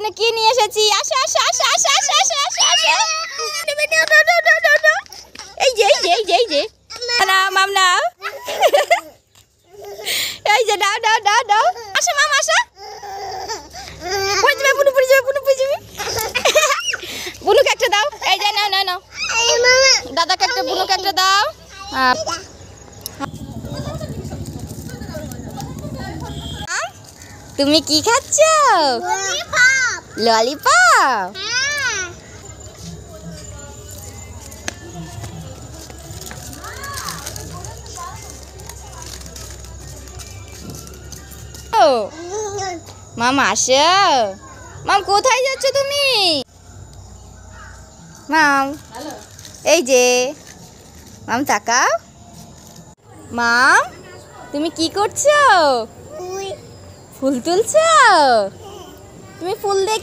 জন্য কি নিয়ে এসেছি। আসো আসো আসো আসো আসো আসো আসো আসো। এই যে এই যে এই যে এই যে না মাম নাও। এই যে দাও দাও দাও দাও। আসো মাম আসো। পড়ে যাবে বুনু পড়ে যাবে বুনু পড়ে যাবে। বুনুকে একটা দাও। এই যে নাও নাও নাও। দাদাকে একটা বুনুকে একটা দাও। তুমি কি খাচ্ছ? ললিপপ। মাম আসো। মাম কোথায় যাচ্ছ তুমি? মাম এই যে মাম তাকাও। মাম তুমি কি করছো? ফুল তুলছো? তুমি ফুল দেখ